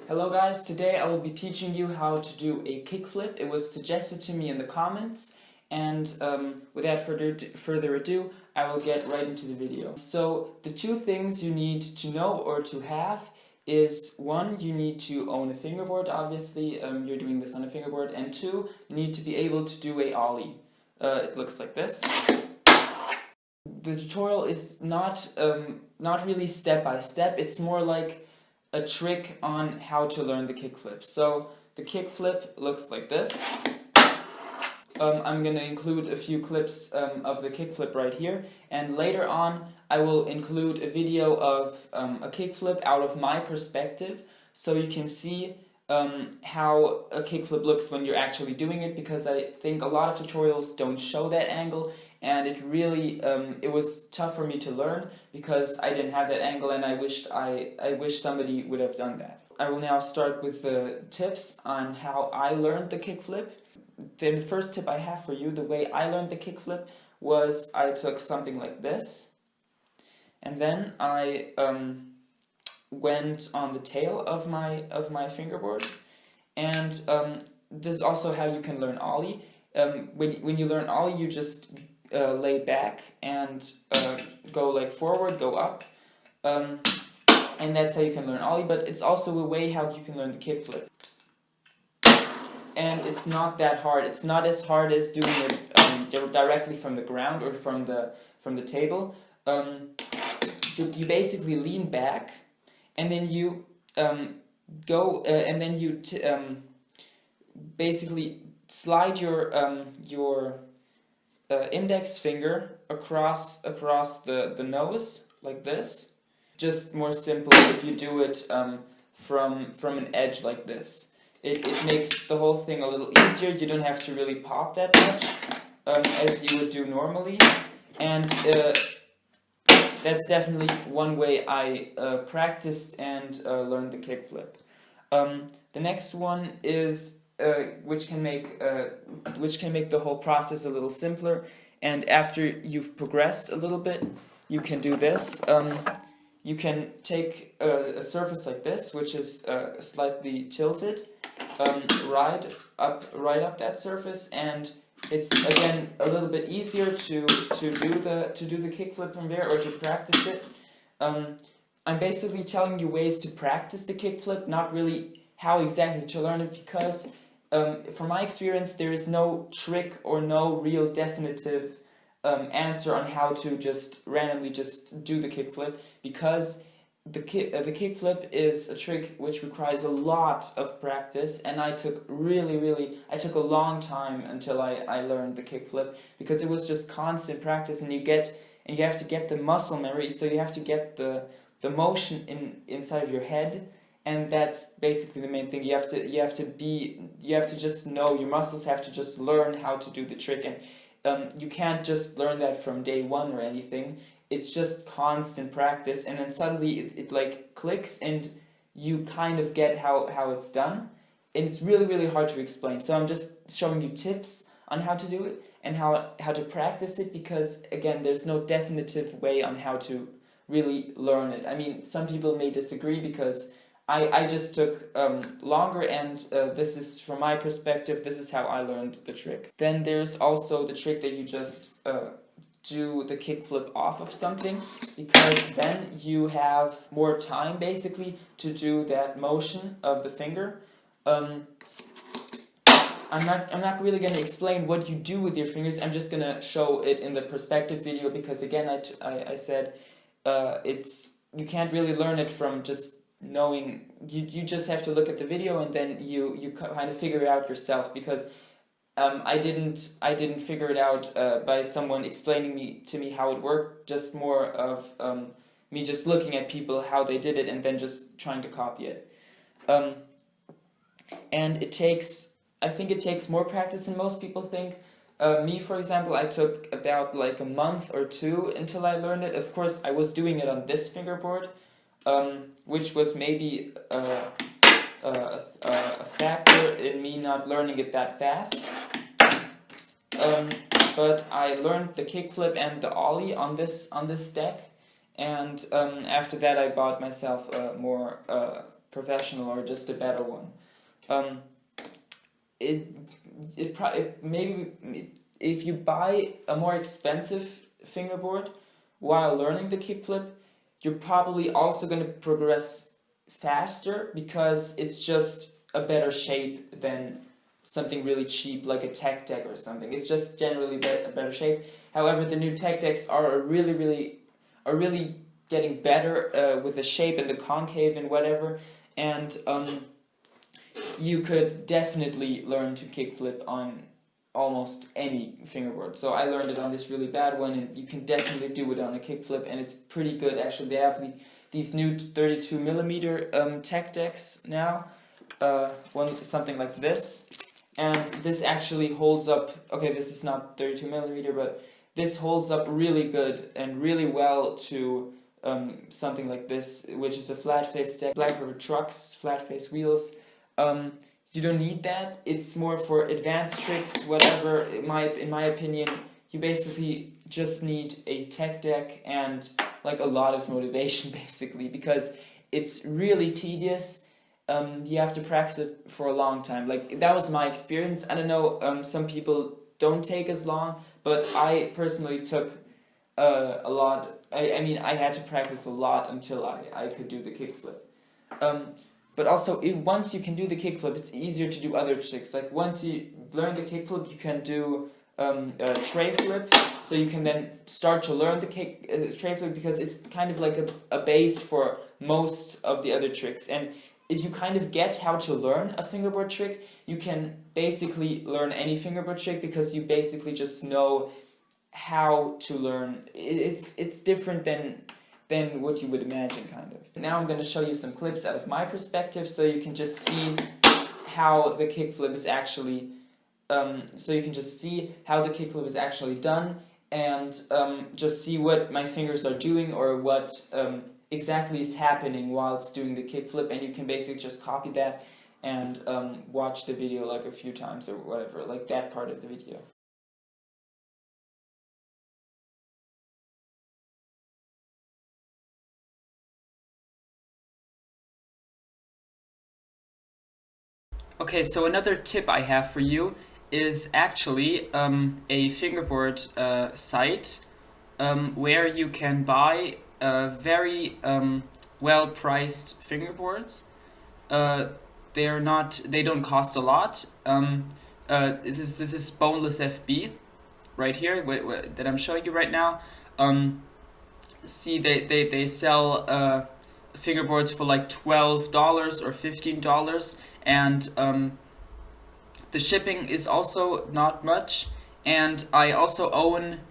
Hello guys, today I will be teaching you how to do a kickflip. It was suggested to me in the comments, and without further ado, I will get right into the video. So the two things you need to know or to have is, one, you need to own a fingerboard, obviously, you're doing this on a fingerboard, and two, you need to be able to do a ollie. It looks like this. The tutorial is not really step by step, it's more like a trick on how to learn the kickflip. So the kickflip looks like this. I'm going to include a few clips of the kickflip right here, and later on I will include a video of a kickflip out of my perspective, so you can see how a kickflip looks when you're actually doing it, because I think a lot of tutorials don't show that angle, and it really it was tough for me to learn because I didn't have that angle, and I wish somebody would have done that. I will now start with the tips on how I learned the kickflip. Then the first tip I have for you, the way I learned the kickflip, was I took something like this, and then I went on the tail of my fingerboard, and this is also how you can learn ollie. When you learn ollie, you just lay back and go like forward, go up, and that's how you can learn ollie. But it's also a way how you can learn the kickflip, and it's not that hard. It's not as hard as doing it directly from the ground or from the table. You basically lean back, and then you go, and then you basically slide your index finger across the nose like this. Just more simple if you do it from an edge like this. It makes the whole thing a little easier. You don't have to really pop that much as you would do normally, and that's definitely one way I practiced and learned the kickflip. The next one is which can make the whole process a little simpler. And after you've progressed a little bit, you can do this. You can take a surface like this, which is slightly tilted, right up that surface, and it's again a little bit easier to do the kickflip from there, or to practice it. I'm basically telling you ways to practice the kickflip, not really how exactly to learn it, because from my experience there is no trick or no real definitive answer on how to just randomly just do the kickflip, because the kickflip is a trick which requires a lot of practice, and I took a long time until I learned the kickflip, because it was just constant practice, and you have to get the muscle memory, so you have to get the motion inside of your head, and that's basically the main thing. You have to just know, your muscles have to just learn how to do the trick, and you can't just learn that from day one or anything. It's just constant practice, and then suddenly it like clicks, and you kind of get how it's done. And it's really hard to explain. So I'm just showing you tips on how to do it and how to practice it, because again, there's no definitive way on how to really learn it. I mean, some people may disagree, because I just took longer, and this is, from my perspective, this is how I learned the trick. Then there's also the trick that you just do the kickflip off of something, because then you have more time basically to do that motion of the finger. I'm not really going to explain what you do with your fingers. I'm just going to show it in the perspective video, because again I said you can't really learn it from just knowing. You just have to look at the video, and then you kind of figure it out yourself, because I didn't figure it out by someone explaining to me how it worked. Just more of me just looking at people how they did it, and then just trying to copy it. And I think it takes more practice than most people think. Me, for example, I took about like a month or two until I learned it. Of course, I was doing it on this fingerboard, which was maybe a factor in me not learning it that fast. But I learned the kickflip and the ollie on this deck, and after that I bought myself more professional or just a better one. Maybe if you buy a more expensive fingerboard while learning the kickflip, you're probably also going to progress faster because it's just a better shape than something really cheap like a tech deck or something. It's just generally a better shape. However, the new tech decks are really getting better with the shape and the concave and whatever, and you could definitely learn to kickflip on almost any fingerboard. So I learned it on this really bad one, and you can definitely do it on a kickflip, and it's pretty good actually. They have these new 32mm tech decks now, something like this, and this actually holds up. Okay, this is not 32mm, but this holds up really good and really well to something like this, which is a flat face deck. Black River trucks, flat face wheels. You don't need that. It's more for advanced tricks, whatever. In my opinion, you basically just need a tech deck and like a lot of motivation, basically, because it's really tedious. You have to practice it for a long time. Like, that was my experience. I don't know, some people don't take as long, but I personally took a lot. I mean, I had to practice a lot until I could do the kickflip. But also, once you can do the kickflip, it's easier to do other tricks. Like, once you learn the kickflip, you can do a tray flip. So you can then start to learn the tray flip, because it's kind of like a base for most of the other tricks. And if you kind of get how to learn a fingerboard trick, you can basically learn any fingerboard trick, because you basically just know how to learn. It's different than what you would imagine, kind of. Now I'm going to show you some clips out of my perspective, so you can just see how the kickflip is actually done, and just see what my fingers are doing, or what exactly is happening while it's doing the kickflip, and you can basically just copy that and watch the video like a few times or whatever, like that part of the video. Okay, so another tip I have for you is actually a fingerboard site where you can buy very well-priced fingerboards. They don't cost a lot. This is Boneless FB right here that I'm showing you right now. See, they sell fingerboards for like $12 or $15, and the shipping is also not much. And I also own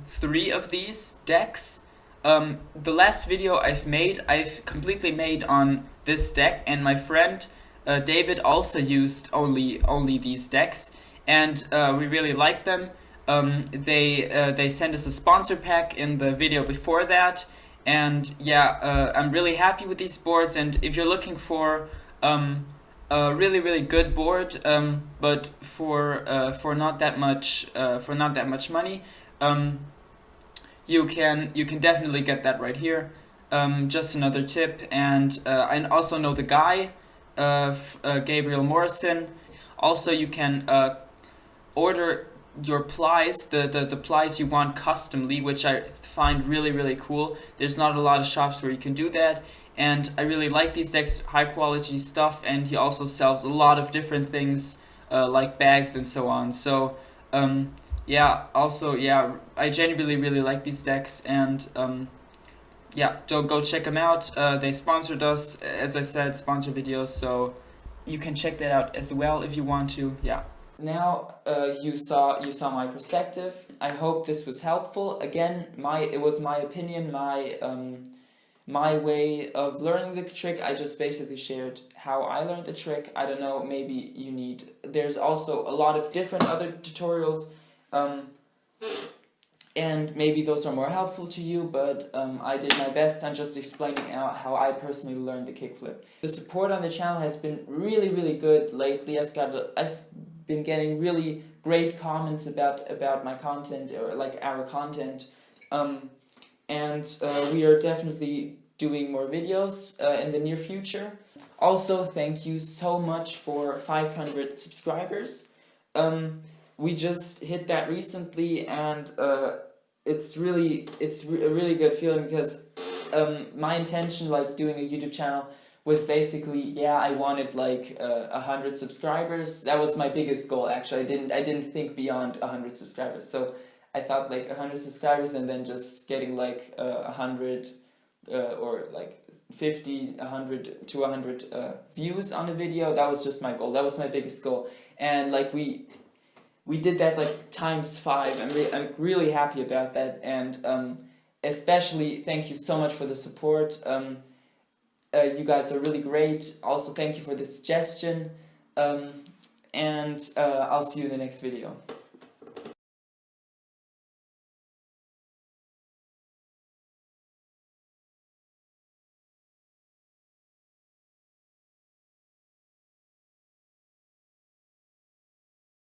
3 of these decks. The last video I've completely made on this deck, and my friend David also used only these decks, and we really like them. They sent us a sponsor pack in the video before that, and yeah, I'm really happy with these boards. And if you're looking for a really good board, but for not that much money, you can definitely get that right here. Just another tip. And I also know the guy, Gabriel Morrison. Also, you can order your plies, the plies you want customly, which I find really cool. There's not a lot of shops where you can do that, and I really like these decks, high quality stuff. And he also sells a lot of different things like bags and so on. So yeah, also, yeah, I genuinely really like these decks, and yeah, don't go check them out. They sponsored us, as I said, sponsor videos, so you can check that out as well if you want to. Yeah. Now you saw my perspective. I hope this was helpful. Again, it was my opinion, my way of learning the trick. I just basically shared how I learned the trick. I don't know, maybe there's also a lot of different other tutorials, and maybe those are more helpful to you, but I did my best. I'm just explaining out how I personally learned the kickflip. The support on the channel has been really good lately. I've been getting really great comments about my content, or like our content, and we are definitely doing more videos in the near future. Also, thank you so much for 500 subscribers. We just hit that recently, and it's a really good feeling, because my intention, like doing a YouTube channel, was basically, yeah, I wanted like 100 subscribers. That was my biggest goal, actually. I didn't think beyond 100 subscribers. So I thought like 100 subscribers, and then just getting like 100 or like 50, 100 to 100 views on a video. That was just my goal. That was my biggest goal. And like we did that like ×5. I'm really happy about that. And especially thank you so much for the support. You guys are really great. Also, thank you for the suggestion. And I'll see you in the next video.